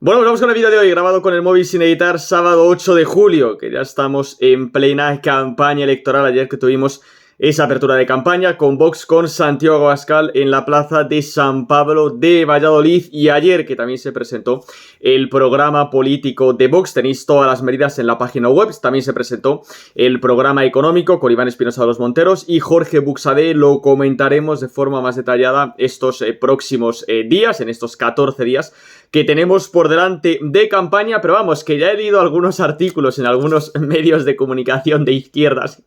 Bueno, pues vamos con el vídeo de hoy, grabado con el móvil sin editar, sábado 8 de julio, que ya estamos en plena campaña electoral. Ayer que tuvimos esa apertura de campaña con Vox, con Santiago Abascal en la plaza de San Pablo de Valladolid, y ayer que también se presentó el programa político de Vox. Tenéis todas las medidas en la página web. También se presentó el programa económico con Iván Espinosa de los Monteros y Jorge Buxadé. Lo comentaremos de forma más detallada estos próximos días, en estos 14 días que tenemos por delante de campaña. Pero vamos, que ya he leído algunos artículos en algunos medios de comunicación de izquierdas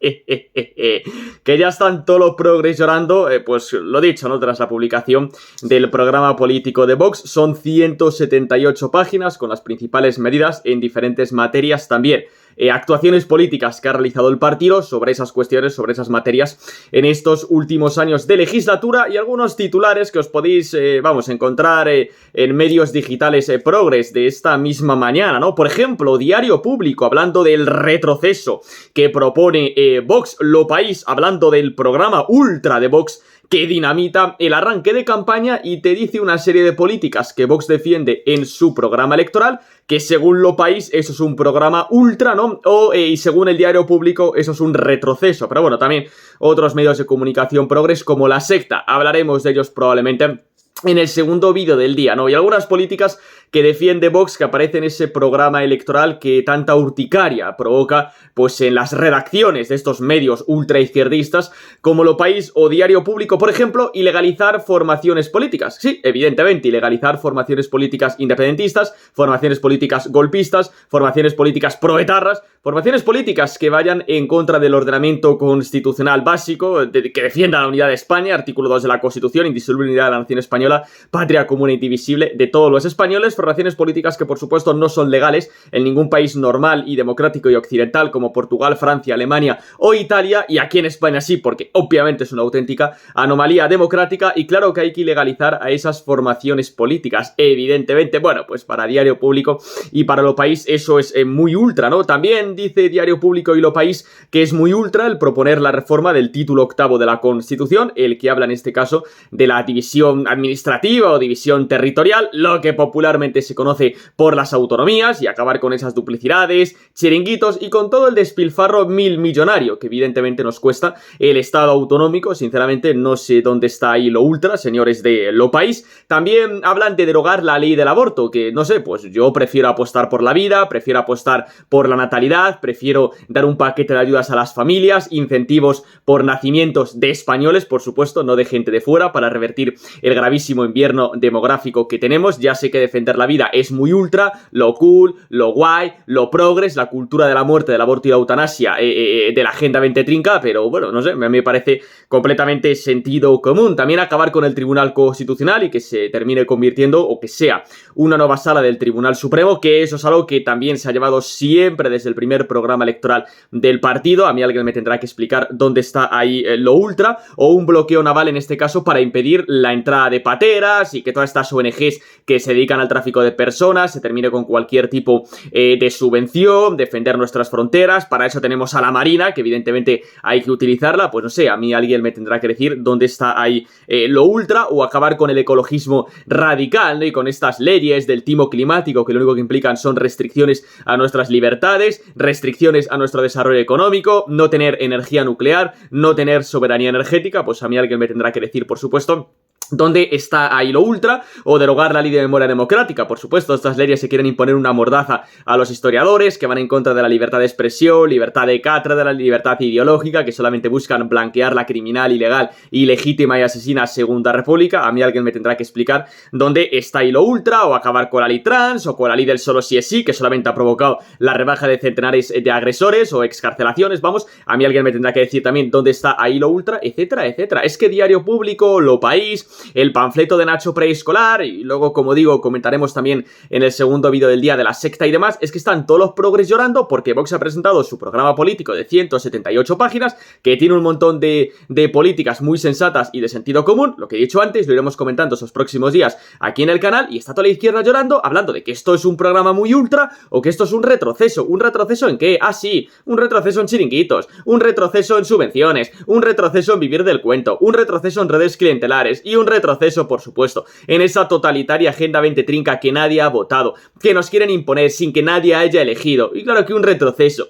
que ya están todos los progres llorando. Pues lo dicho, ¿no? Tras la publicación del programa político de Vox, son 178 páginas con las principales medidas en diferentes materias también. Actuaciones políticas que ha realizado el partido sobre esas cuestiones, sobre esas materias en estos últimos años de legislatura, y algunos titulares que os podéis, encontrar en medios digitales progres de esta misma mañana, ¿no? Por ejemplo, Diario Público, hablando del retroceso que propone Vox. Lo País, hablando del programa ultra de Vox que dinamita el arranque de campaña y te dice una serie de políticas que Vox defiende en su programa electoral, que según Lo País eso es un programa ultra, ¿no? Y según el Diario Público eso es un retroceso. Pero bueno, también otros medios de comunicación progres como La Sexta, hablaremos de ellos probablemente en el segundo vídeo del día, ¿no? Y algunas políticas que defiende Vox que aparece en ese programa electoral que tanta urticaria provoca pues en las redacciones de estos medios ultraizquierdistas como Lo País o Diario Público. Por ejemplo, ilegalizar formaciones políticas. Sí, evidentemente, ilegalizar formaciones políticas independentistas, formaciones políticas golpistas, formaciones políticas proetarras, formaciones políticas que vayan en contra del ordenamiento constitucional básico, que defienda la unidad de España, artículo 2 de la Constitución, indisoluble unidad de la nación española, patria común e indivisible de todos los españoles. Formaciones políticas que por supuesto no son legales en ningún país normal y democrático y occidental como Portugal, Francia, Alemania o Italia, y aquí en España sí, porque obviamente es una auténtica anomalía democrática. Y claro que hay que ilegalizar a esas formaciones políticas, evidentemente. Bueno, pues para Diario Público y para Lo País eso es muy ultra, ¿no? También dice Diario Público y Lo País que es muy ultra el proponer la reforma del título octavo de la Constitución, el que habla en este caso de la división administrativa o división territorial, lo que popularmente se conoce por las autonomías, y acabar con esas duplicidades, chiringuitos y con todo el despilfarro millonario que evidentemente nos cuesta el Estado autonómico. Sinceramente no sé dónde está ahí lo ultra, señores de Lo País. También hablan de derogar la ley del aborto, que no sé, pues yo prefiero apostar por la vida, prefiero apostar por la natalidad, prefiero dar un paquete de ayudas a las familias, incentivos por nacimientos de españoles, por supuesto, no de gente de fuera, para revertir el gravísimo invierno demográfico que tenemos. Ya sé que defender la vida es muy ultra, lo cool, lo guay, lo progres, la cultura de la muerte, del aborto y la eutanasia de la Agenda 2030, pero bueno, no sé, me parece completamente sentido común. También acabar con el Tribunal Constitucional y que se termine convirtiendo, o que sea una nueva sala del Tribunal Supremo, que eso es algo que también se ha llevado siempre desde el primer programa electoral del partido. A mí alguien me tendrá que explicar dónde está ahí lo ultra, o un bloqueo naval en este caso para impedir la entrada de pateras y que todas estas ONGs que se dedican al tráfico de personas se termine con cualquier tipo de subvención, defender nuestras fronteras. Para eso tenemos a la Marina, que evidentemente hay que utilizarla. Pues no sé, a mí alguien me tendrá que decir dónde está ahí lo ultra, o acabar con el ecologismo radical, ¿no? Y con estas leyes del timo climático que lo único que implican son restricciones a nuestras libertades, restricciones a nuestro desarrollo económico, no tener energía nuclear, no tener soberanía energética. Pues a mí alguien me tendrá que decir, por supuesto, ¿dónde está ahí lo ultra? O derogar la ley de memoria democrática. Por supuesto, estas leyes se quieren imponer una mordaza a los historiadores que van en contra de la libertad de expresión, libertad de cátedra, la libertad ideológica, que solamente buscan blanquear la criminal, ilegal, ilegítima y asesina Segunda República. A mí alguien me tendrá que explicar dónde está ahí lo ultra, o acabar con la ley trans, o con la ley del solo sí es sí, que solamente ha provocado la rebaja de centenares de agresores o excarcelaciones. Vamos, a mí alguien me tendrá que decir también dónde está ahí lo ultra, etcétera, etcétera. Es que Diario Público, Lo País, el panfleto de Nacho preescolar, y luego, como digo, comentaremos también en el segundo vídeo del día de La Secta y demás, es que están todos los progres llorando porque Vox ha presentado su programa político de 178 páginas, que tiene un montón de políticas muy sensatas y de sentido común. Lo que he dicho antes lo iremos comentando esos próximos días aquí en el canal, y está toda la izquierda llorando, hablando de que esto es un programa muy ultra, o que esto es un retroceso. ¿Un retroceso en qué? Ah, sí, un retroceso en chiringuitos, un retroceso en subvenciones, un retroceso en vivir del cuento, un retroceso en redes clientelares y un retroceso, por supuesto, en esa totalitaria Agenda 2030 que nadie ha votado, que nos quieren imponer sin que nadie haya elegido. Y claro que un retroceso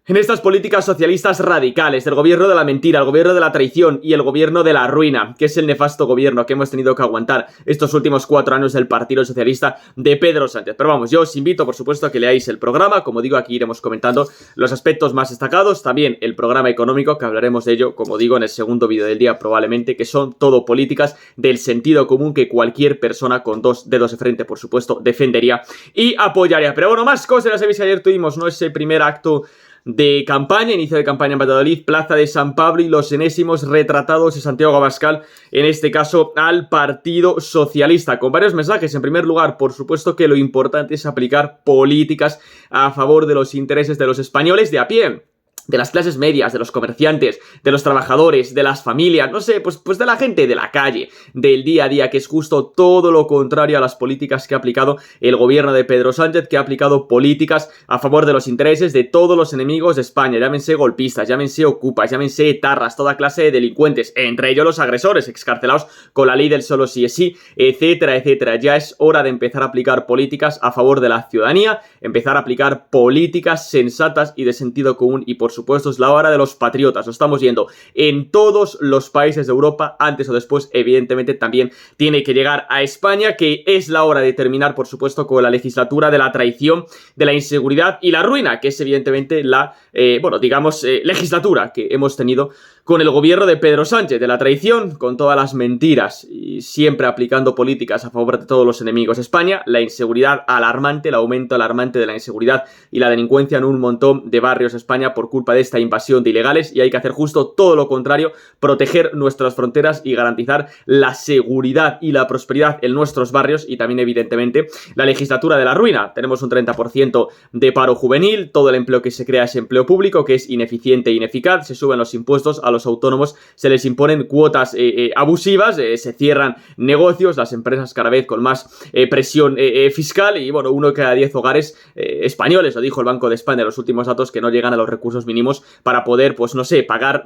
en estas políticas socialistas radicales, del gobierno de la mentira, el gobierno de la traición y el gobierno de la ruina, que es el nefasto gobierno que hemos tenido que aguantar estos últimos 4 años del Partido Socialista de Pedro Sánchez. Pero vamos, yo os invito, por supuesto, a que leáis el programa. Como digo, aquí iremos comentando los aspectos más destacados, también el programa económico, que hablaremos de ello, como digo, en el segundo vídeo del día probablemente, que son todo políticas del sentido común que cualquier persona con 2 dedos de frente, por supuesto, defendería y apoyaría. Pero bueno, más cosas, ya sabéis que ayer tuvimos, ¿no?, ese primer acto de campaña, inicio de campaña en Valladolid, Plaza de San Pablo, y los enésimos retratados de Santiago Abascal, en este caso al Partido Socialista, con varios mensajes. En primer lugar, por supuesto que lo importante es aplicar políticas a favor de los intereses de los españoles de a pie, de las clases medias, de los comerciantes, de los trabajadores, de las familias, no sé, pues de la gente de la calle, del día a día, que es justo todo lo contrario a las políticas que ha aplicado el gobierno de Pedro Sánchez, que ha aplicado políticas a favor de los intereses de todos los enemigos de España, llámense golpistas, llámense ocupas, llámense etarras, toda clase de delincuentes, entre ellos los agresores excarcelados con la ley del solo sí es sí, etcétera, etcétera. Ya es hora de empezar a aplicar políticas a favor de la ciudadanía, empezar a aplicar políticas sensatas y de sentido común, y por supuesto es la hora de los patriotas. Lo estamos viendo en todos los países de Europa, antes o después evidentemente también tiene que llegar a España, que es la hora de terminar, por supuesto, con la legislatura de la traición, de la inseguridad y la ruina, que es evidentemente la, legislatura que hemos tenido con el gobierno de Pedro Sánchez, de la traición, con todas las mentiras y siempre aplicando políticas a favor de todos los enemigos de España, la inseguridad alarmante, el aumento alarmante de la inseguridad y la delincuencia en un montón de barrios de España por culpa de esta invasión de ilegales, y hay que hacer justo todo lo contrario, proteger nuestras fronteras y garantizar la seguridad y la prosperidad en nuestros barrios. Y también evidentemente la legislatura de la ruina. Tenemos un 30% de paro juvenil, todo el empleo que se crea es empleo público, que es ineficiente e ineficaz, se suben los impuestos a los autónomos, se les imponen cuotas abusivas, se cierran negocios, las empresas cada vez con más presión fiscal, y bueno, 1 de cada 10 hogares españoles, lo dijo el Banco de España en los últimos datos, que no llegan a los recursos mínimos para poder, pues no sé, pagar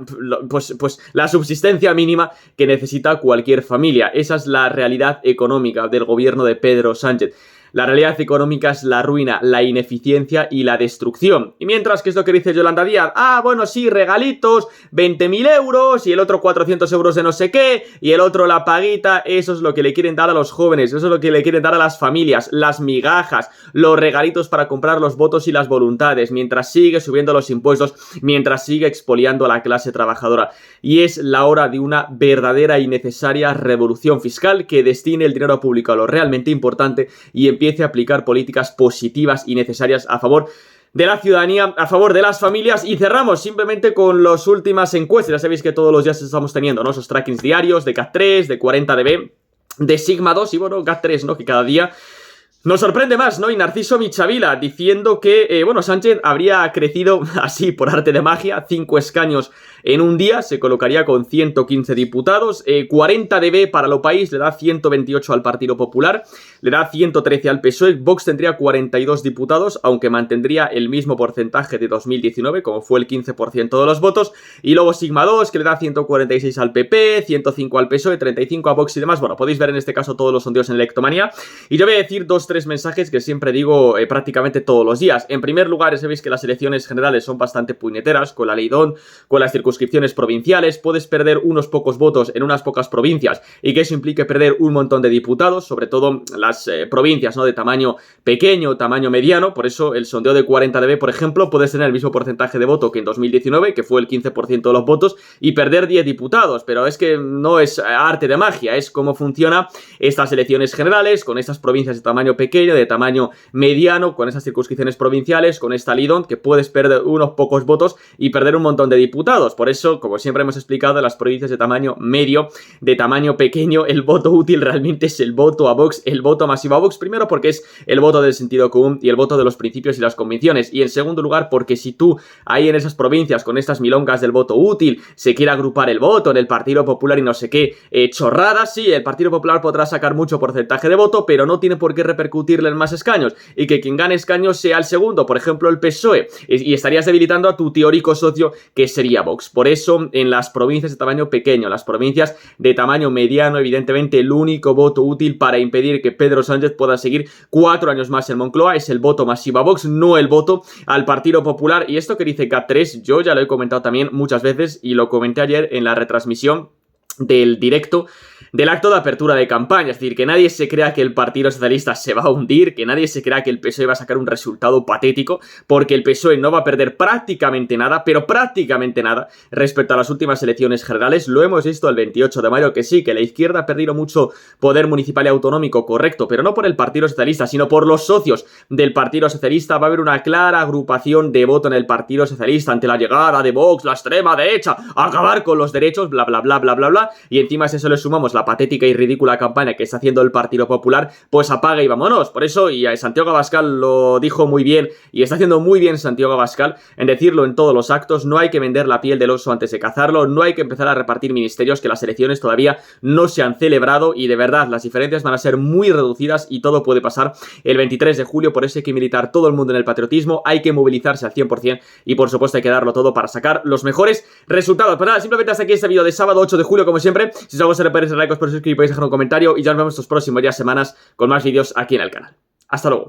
pues la subsistencia mínima que necesita cualquier familia. Esa es la realidad económica del gobierno de Pedro Sánchez. La realidad económica es la ruina, la ineficiencia y la destrucción. Y mientras, ¿qué es lo que dice Yolanda Díaz? Ah, bueno, sí, regalitos, 20.000 euros, y el otro 400 euros de no sé qué, y el otro la paguita. Eso es lo que le quieren dar a los jóvenes, eso es lo que le quieren dar a las familias, las migajas, los regalitos para comprar los votos y las voluntades, mientras sigue subiendo los impuestos, mientras sigue expoliando a la clase trabajadora. Y es la hora de una verdadera y necesaria revolución fiscal que destine el dinero público a lo realmente importante y empiece a aplicar políticas positivas y necesarias a favor de la ciudadanía, a favor de las familias. Y cerramos simplemente con las últimas encuestas. Ya sabéis que todos los días estamos teniendo, ¿no?, esos trackings diarios de GAT3, de 40dB, de Sigma 2 y bueno, GAT3, ¿no?, que cada día nos sorprende más, ¿no? Y Narciso Michavila diciendo que, Sánchez habría crecido así por arte de magia 5 escaños en un día, se colocaría con 115 diputados, 40dB para Lo País le da 128 al Partido Popular, le da 113 al PSOE, Vox tendría 42 diputados, aunque mantendría el mismo porcentaje de 2019, como fue el 15% de los votos, y luego Sigma 2, que le da 146 al PP, 105 al PSOE, 35 a Vox y demás. Bueno, podéis ver en este caso todos los sondeos en Electomanía, y yo voy a decir 2-3 mensajes que siempre digo prácticamente todos los días. En primer lugar, sabéis que las elecciones generales son bastante puñeteras, con la ley DON, con las circunscripciones provinciales, puedes perder unos pocos votos en unas pocas provincias y que eso implique perder un montón de diputados, sobre todo las provincias, ¿no?, de tamaño pequeño, tamaño mediano. Por eso el sondeo de 40dB, por ejemplo, puedes tener el mismo porcentaje de voto que en 2019, que fue el 15% de los votos, y perder 10 diputados, pero es que no es arte de magia, es cómo funciona estas elecciones generales, con estas provincias de tamaño pequeño, de tamaño mediano, con esas circunscripciones provinciales, con esta ley DON, que puedes perder unos pocos votos y perder un montón de diputados. Por eso, como siempre hemos explicado, en las provincias de tamaño medio, de tamaño pequeño, el voto útil realmente es el voto a Vox, el voto masivo a Vox, primero porque es el voto del sentido común y el voto de los principios y las convicciones, y en segundo lugar porque si tú ahí en esas provincias con estas milongas del voto útil se quiere agrupar el voto en el Partido Popular y no sé qué chorradas, sí, el Partido Popular podrá sacar mucho porcentaje de voto, pero no tiene por qué repercutir repercutirle en más escaños y que quien gane escaños sea el segundo, por ejemplo el PSOE, y estarías debilitando a tu teórico socio que sería Vox. Por eso en las provincias de tamaño pequeño, las provincias de tamaño mediano, evidentemente el único voto útil para impedir que Pedro Sánchez pueda seguir 4 años más en Moncloa es el voto masivo a Vox, no el voto al Partido Popular. Y esto que dice Cat3 yo ya lo he comentado también muchas veces y lo comenté ayer en la retransmisión del directo del acto de apertura de campaña. Es decir, que nadie se crea que el Partido Socialista se va a hundir, que nadie se crea que el PSOE va a sacar un resultado patético, porque el PSOE no va a perder prácticamente nada, pero prácticamente nada, respecto a las últimas elecciones generales. Lo hemos visto el 28 de mayo, que sí, que la izquierda ha perdido mucho poder municipal y autonómico, correcto, pero no por el Partido Socialista, sino por los socios del Partido Socialista. Va a haber una clara agrupación de voto en el Partido Socialista ante la llegada de Vox, la extrema derecha, a acabar con los derechos, bla, bla, bla, bla, bla, bla, y encima si eso le sumamos la patética y ridícula campaña que está haciendo el Partido Popular, pues apaga y vámonos. Por eso, y a Santiago Abascal lo dijo muy bien, y está haciendo muy bien Santiago Abascal en decirlo en todos los actos: no hay que vender la piel del oso antes de cazarlo, no hay que empezar a repartir ministerios, que las elecciones todavía no se han celebrado y de verdad las diferencias van a ser muy reducidas y todo puede pasar el 23 de julio, por eso hay que militar todo el mundo en el patriotismo, hay que movilizarse al 100% y por supuesto hay que darlo todo para sacar los mejores resultados. Pues nada, simplemente hasta aquí este vídeo de sábado 8 de julio, como siempre. Si os ha gustado, like, os podéis suscribir, podéis dejar un comentario y ya nos vemos estos próximos días, semanas con más vídeos aquí en el canal. Hasta luego.